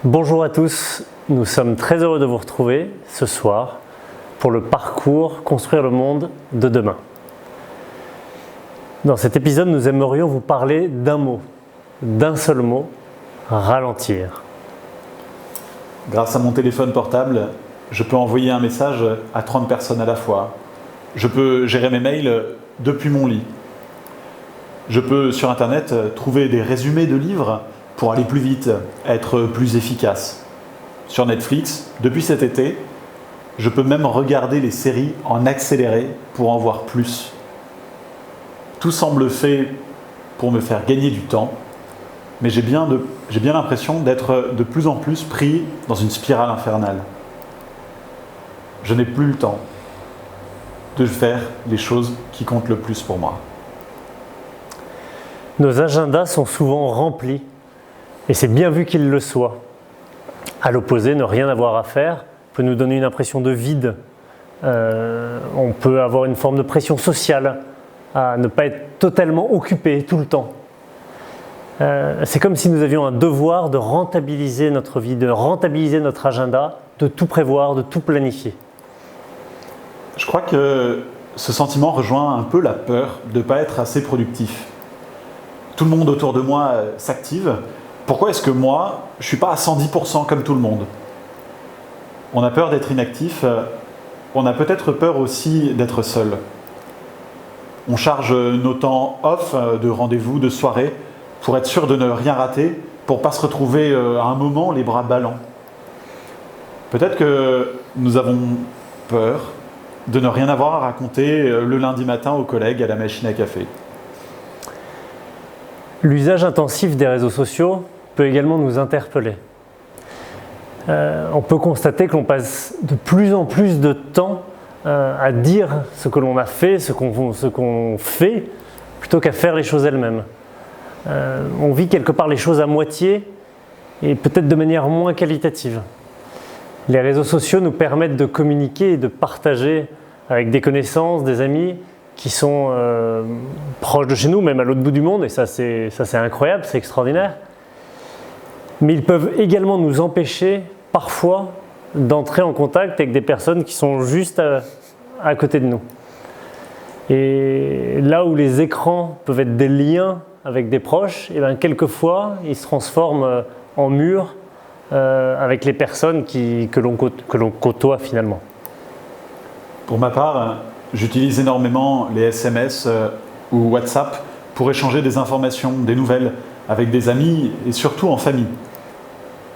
Bonjour à tous, nous sommes très heureux de vous retrouver ce soir pour le parcours Construire le monde de demain. Dans cet épisode, nous aimerions vous parler d'un seul mot, ralentir. Grâce à mon téléphone portable, je peux envoyer un message à 30 personnes à la fois. Je peux gérer mes mails depuis mon lit. Je peux, sur Internet, trouver des résumés de livres pour aller plus vite, être plus efficace. Sur Netflix, depuis cet été, je peux même regarder les séries en accéléré pour en voir plus. Tout semble fait pour me faire gagner du temps, mais j'ai bien l'impression d'être de plus en plus pris dans une spirale infernale. Je n'ai plus le temps de faire les choses qui comptent le plus pour moi. Nos agendas sont souvent remplis, et c'est bien vu qu'ils le soient. À l'opposé, ne rien avoir à faire peut nous donner une impression de vide. On peut avoir une forme de pression sociale à ne pas être totalement occupé tout le temps. C'est comme si nous avions un devoir de rentabiliser notre vie, de rentabiliser notre agenda, de tout prévoir, de tout planifier. Je crois que ce sentiment rejoint un peu la peur de ne pas être assez productif. Tout le monde autour de moi s'active. Pourquoi est-ce que moi, je ne suis pas à 110% comme tout le monde ? On a peur d'être inactif, on a peut-être peur aussi d'être seul. On charge nos temps off de rendez-vous, de soirée, pour être sûr de ne rien rater, pour ne pas se retrouver à un moment les bras ballants. Peut-être que nous avons peur de ne rien avoir à raconter le lundi matin aux collègues à la machine à café. L'usage intensif des réseaux sociaux peut également nous interpeller. On peut constater que l'on passe de plus en plus de temps à dire ce que l'on a fait, ce qu'on fait, plutôt qu'à faire les choses elles-mêmes. On vit quelque part les choses à moitié et peut-être de manière moins qualitative. Les réseaux sociaux nous permettent de communiquer et de partager avec des connaissances, des amis qui sont proches de chez nous, même à l'autre bout du monde, et ça c'est incroyable, c'est extraordinaire. Mais ils peuvent également nous empêcher, parfois, d'entrer en contact avec des personnes qui sont juste à côté de nous. Et là où les écrans peuvent être des liens avec des proches, et bien quelquefois, ils se transforment en murs avec les personnes que l'on côtoie finalement. Pour ma part, j'utilise énormément les SMS ou WhatsApp pour échanger des informations, des nouvelles avec des amis et surtout en famille.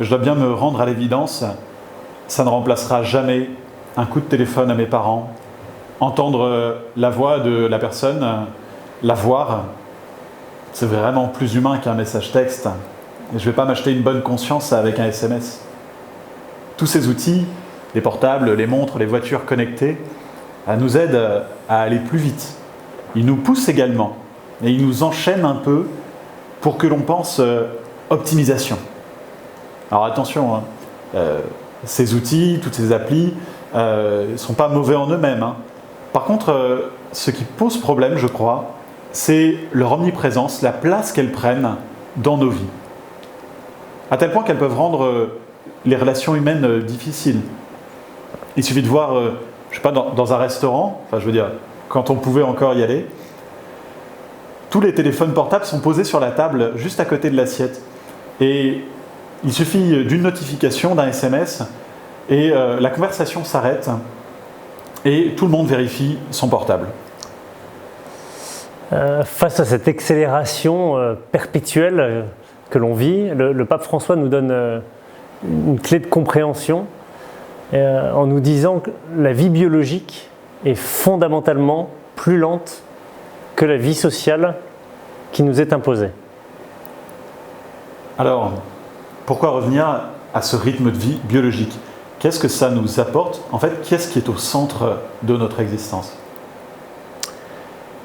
Je dois bien me rendre à l'évidence, ça ne remplacera jamais un coup de téléphone à mes parents, entendre la voix de la personne, la voir, c'est vraiment plus humain qu'un message texte. Et je ne vais pas m'acheter une bonne conscience avec un SMS. Tous ces outils, les portables, les montres, les voitures connectées, nous aident à aller plus vite. Ils nous poussent également et ils nous enchaînent un peu pour que l'on pense optimisation. Alors attention, ces outils, toutes ces applis ne sont pas mauvais en eux-mêmes. Par contre, ce qui pose problème, je crois, c'est leur omniprésence, la place qu'elles prennent dans nos vies. À tel point qu'elles peuvent rendre les relations humaines difficiles. Il suffit de voir, je ne sais pas, dans un restaurant, enfin je veux dire, quand on pouvait encore y aller, tous les téléphones portables sont posés sur la table, juste à côté de l'assiette. Et il suffit d'une notification, d'un SMS, et la conversation s'arrête, et tout le monde vérifie son portable. Face à cette accélération perpétuelle que l'on vit, le pape François nous donne une clé de compréhension en nous disant que la vie biologique est fondamentalement plus lente que la vie sociale qui nous est imposée. Alors, pourquoi revenir à ce rythme de vie biologique ? Qu'est-ce que ça nous apporte ? En fait, qu'est-ce qui est au centre de notre existence ?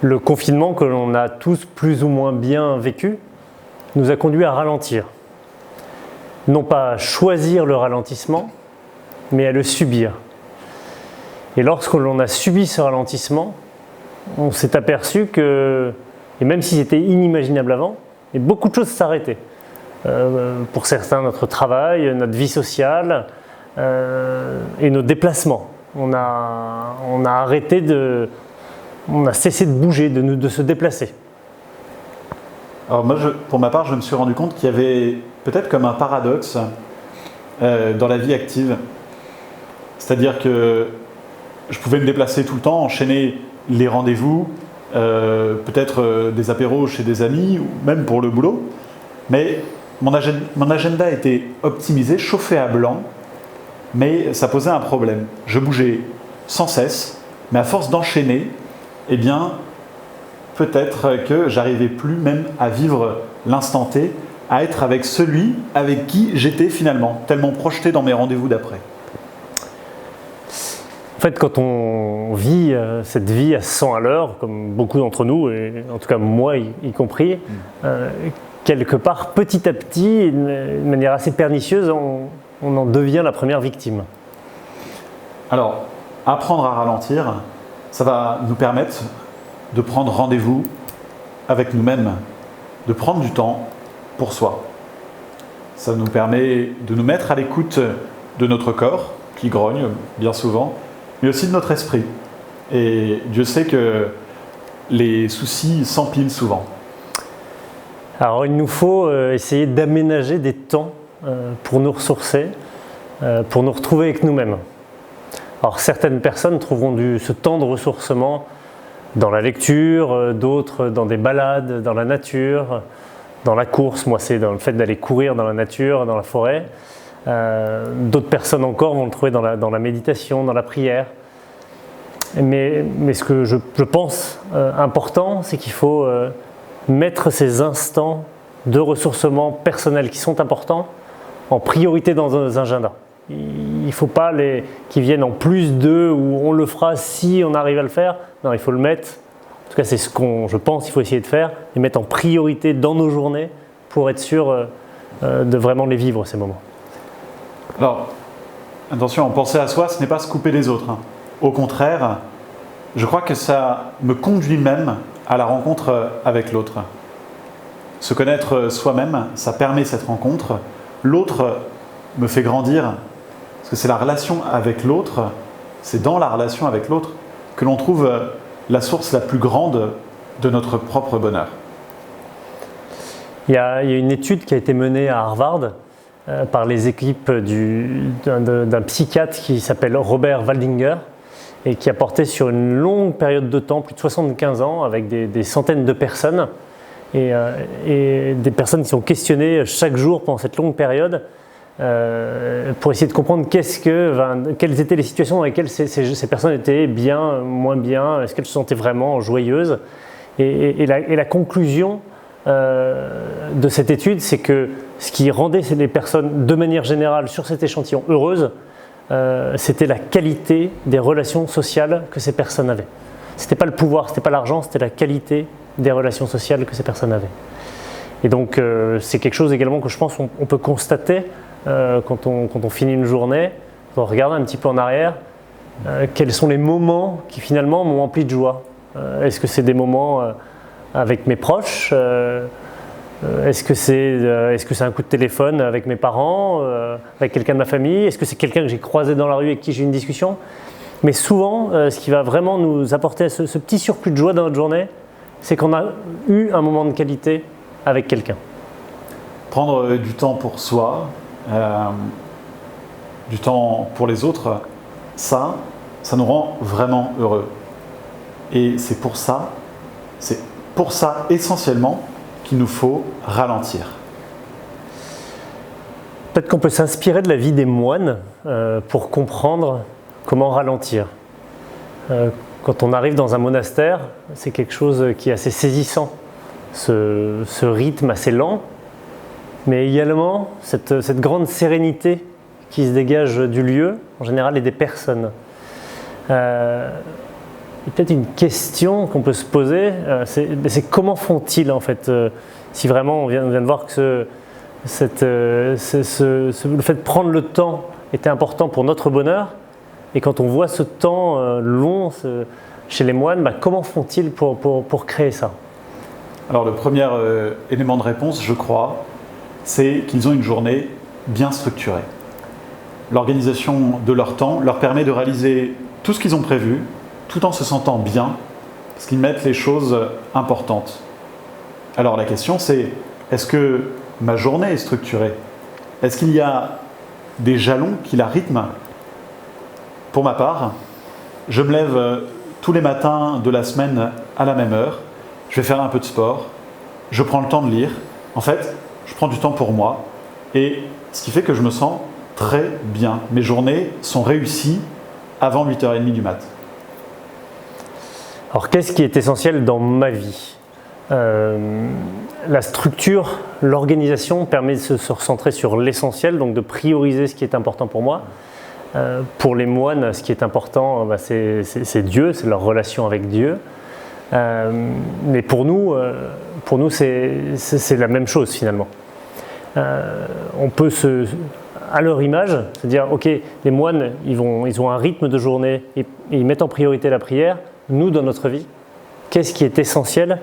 Le confinement que l'on a tous plus ou moins bien vécu nous a conduit à ralentir. Non pas à choisir le ralentissement, mais à le subir. Et lorsque l'on a subi ce ralentissement, on s'est aperçu que, et même si c'était inimaginable avant, beaucoup de choses s'arrêtaient. pour certains notre travail, notre vie sociale et nos déplacements. On a cessé de bouger, de se déplacer. Alors moi, pour ma part, je me suis rendu compte qu'il y avait peut-être comme un paradoxe dans la vie active. C'est-à-dire que je pouvais me déplacer tout le temps, enchaîner les rendez-vous, peut-être des apéros chez des amis, ou même pour le boulot. Mais mon agenda était optimisé, chauffé à blanc, mais ça posait un problème. Je bougeais sans cesse, mais à force d'enchaîner, eh bien, peut-être que j'arrivais plus même à vivre l'instant T, à être avec celui avec qui j'étais finalement, tellement projeté dans mes rendez-vous d'après. En fait, quand on vit cette vie à 100 à l'heure, comme beaucoup d'entre nous, et en tout cas moi y compris, quelque part, petit à petit, de manière assez pernicieuse, on en devient la première victime. Alors, apprendre à ralentir, ça va nous permettre de prendre rendez-vous avec nous-mêmes, de prendre du temps pour soi. Ça nous permet de nous mettre à l'écoute de notre corps, qui grogne bien souvent, mais aussi de notre esprit. Et Dieu sait que les soucis s'empilent souvent. Alors il nous faut essayer d'aménager des temps pour nous ressourcer, pour nous retrouver avec nous-mêmes. Alors certaines personnes trouveront ce temps de ressourcement dans la lecture, d'autres dans des balades, dans la nature, dans la course. Moi c'est dans le fait d'aller courir dans la nature, dans la forêt. D'autres personnes encore vont le trouver dans la méditation, dans la prière. Mais ce que je pense important, c'est qu'il faut mettre ces instants de ressourcement personnel qui sont importants en priorité dans un agenda. Il ne faut pas qu'ils viennent en plus d'eux ou on le fera si on arrive à le faire. Non, il faut le mettre. En tout cas, c'est ce je pense qu'il faut essayer de faire, et mettre en priorité dans nos journées pour être sûr de vraiment les vivre, ces moments. Alors, attention, penser à soi, ce n'est pas se couper des autres. Au contraire, je crois que ça me conduit même à la rencontre avec l'autre. Se connaître soi-même, ça permet cette rencontre. L'autre me fait grandir, parce que c'est la relation avec l'autre, c'est dans la relation avec l'autre que l'on trouve la source la plus grande de notre propre bonheur. Il y a une étude qui a été menée à Harvard par les équipes d'un psychiatre qui s'appelle Robert Waldinger et qui a porté sur une longue période de temps, plus de 75 ans, avec des centaines de personnes et des personnes qui sont questionnées chaque jour pendant cette longue période pour essayer de comprendre quelles étaient les situations dans lesquelles ces personnes étaient bien, moins bien, est-ce qu'elles se sentaient vraiment joyeuses. Et la conclusion de cette étude, c'est que ce qui rendait les personnes de manière générale sur cet échantillon heureuses, c'était la qualité des relations sociales que ces personnes avaient. C'était pas le pouvoir, c'était pas l'argent, c'était la qualité des relations sociales que ces personnes avaient. Et donc c'est quelque chose également que je pense on peut constater quand on finit une journée, quand on regarde un petit peu en arrière, quels sont les moments qui finalement m'ont empli de joie. Est-ce que c'est des moments avec mes proches, est-ce que c'est un coup de téléphone avec mes parents, avec quelqu'un de ma famille, est-ce que c'est quelqu'un que j'ai croisé dans la rue et avec qui j'ai eu une discussion. Mais souvent, ce qui va vraiment nous apporter ce petit surplus de joie dans notre journée, c'est qu'on a eu un moment de qualité avec quelqu'un. Prendre du temps pour soi, du temps pour les autres, ça nous rend vraiment heureux. Et c'est pour ça essentiellement qu'il nous faut ralentir. Peut-être qu'on peut s'inspirer de la vie des moines pour comprendre comment ralentir. Quand on arrive dans un monastère, c'est quelque chose qui est assez saisissant, ce rythme assez lent, mais également cette grande sérénité qui se dégage du lieu, en général, et des personnes. Il y a peut-être une question qu'on peut se poser, c'est comment font-ils en fait, si vraiment on vient de voir que le fait de prendre le temps était important pour notre bonheur, et quand on voit ce temps long chez les moines, comment font-ils pour créer ça ? Alors le premier élément de réponse, je crois, c'est qu'ils ont une journée bien structurée. L'organisation de leur temps leur permet de réaliser tout ce qu'ils ont prévu, tout en se sentant bien, parce qu'ils mettent les choses importantes. Alors la question c'est, est-ce que ma journée est structurée? Est-ce qu'il y a des jalons qui la rythment? Pour ma part, je me lève tous les matins de la semaine à la même heure, je vais faire un peu de sport, je prends le temps de lire, en fait, je prends du temps pour moi, et ce qui fait que je me sens très bien. Mes journées sont réussies avant 8h30 du mat'. Alors qu'est-ce qui est essentiel dans ma vie? La structure, l'organisation permet de se recentrer sur l'essentiel, donc de prioriser ce qui est important pour moi. Pour les moines, ce qui est important, c'est Dieu, c'est leur relation avec Dieu. Mais pour nous c'est la même chose finalement. On peut à leur image, se dire, ok, les moines, ils ont un rythme de journée, et ils mettent en priorité la prière. Nous, dans notre vie, qu'est-ce qui est essentiel?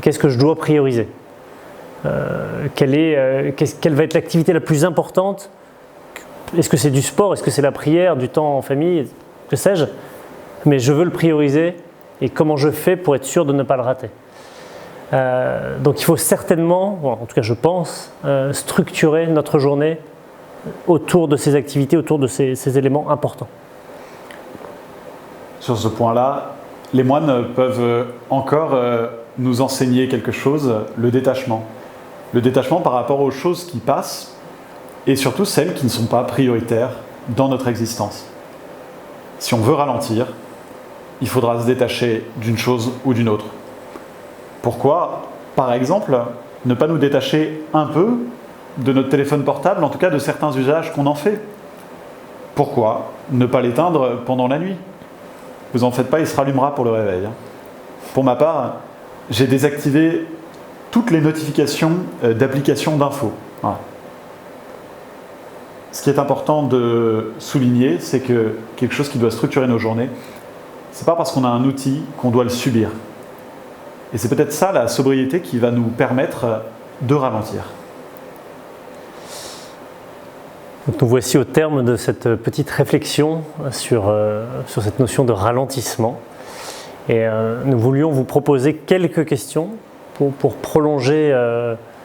Qu'est-ce que je dois prioriser? Quelle va être l'activité la plus importante? Est-ce que c'est du sport? Est-ce que c'est la prière, du temps en famille? Que sais-je? Mais je veux le prioriser, et comment je fais pour être sûr de ne pas le rater? Donc il faut certainement, en tout cas je pense, structurer notre journée autour de ces activités, autour de ces éléments importants. Sur ce point-là, les moines peuvent encore nous enseigner quelque chose, le détachement. Le détachement par rapport aux choses qui passent, et surtout celles qui ne sont pas prioritaires dans notre existence. Si on veut ralentir, il faudra se détacher d'une chose ou d'une autre. Pourquoi, par exemple, ne pas nous détacher un peu de notre téléphone portable, en tout cas de certains usages qu'on en fait? Pourquoi ne pas l'éteindre pendant la nuit? Vous en faites pas, il se rallumera pour le réveil. Pour ma part, j'ai désactivé toutes les notifications d'applications d'infos. Voilà. Ce qui est important de souligner, c'est que quelque chose qui doit structurer nos journées, c'est pas parce qu'on a un outil qu'on doit le subir. Et c'est peut-être ça la sobriété qui va nous permettre de ralentir. Donc nous voici au terme de cette petite réflexion sur cette notion de ralentissement. Et nous voulions vous proposer quelques questions pour prolonger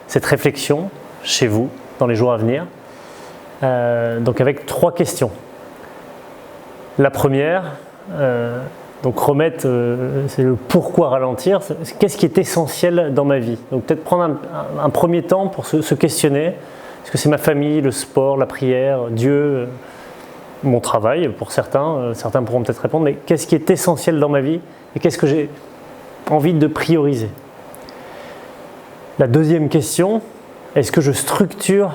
cette réflexion chez vous dans les jours à venir. Donc avec 3 questions. La première, donc remettre, c'est le pourquoi ralentir, qu'est-ce qui est essentiel dans ma vie? Donc peut-être prendre un premier temps pour se questionner. Est-ce que c'est ma famille, le sport, la prière, Dieu, mon travail pour certains? Certains pourront peut-être répondre, mais qu'est-ce qui est essentiel dans ma vie et qu'est-ce que j'ai envie de prioriser? La deuxième question, est-ce que je structure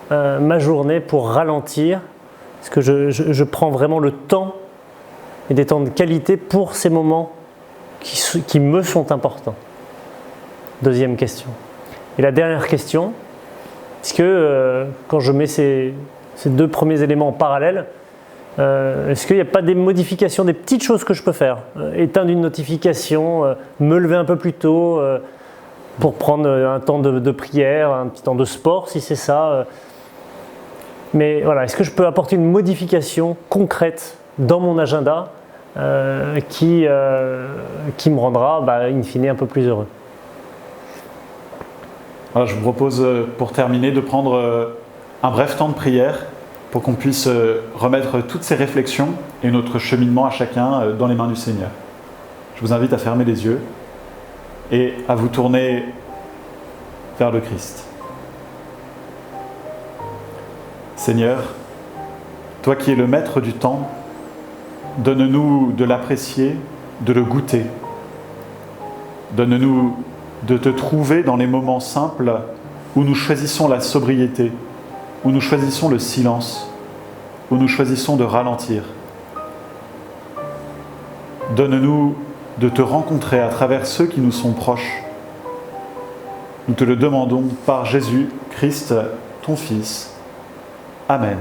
ma journée pour ralentir? Est-ce que je prends vraiment le temps et des temps de qualité pour ces moments qui me sont importants? Deuxième question. Et la dernière question, est-ce que quand je mets ces 2 premiers éléments en parallèle, est-ce qu'il n'y a pas des modifications, des petites choses que je peux faire? Éteindre une notification, me lever un peu plus tôt pour prendre un temps de prière, un petit temps de sport si c'est ça. Mais voilà, est-ce que je peux apporter une modification concrète dans mon agenda qui me rendra, in fine, un peu plus heureux? Voilà, je vous propose pour terminer de prendre un bref temps de prière pour qu'on puisse remettre toutes ces réflexions et notre cheminement à chacun dans les mains du Seigneur. Je vous invite à fermer les yeux et à vous tourner vers le Christ. Seigneur, toi qui es le maître du temps, donne-nous de l'apprécier, de le goûter. Donne-nous de te trouver dans les moments simples où nous choisissons la sobriété, où nous choisissons le silence, où nous choisissons de ralentir. Donne-nous de te rencontrer à travers ceux qui nous sont proches. Nous te le demandons par Jésus-Christ, ton Fils. Amen.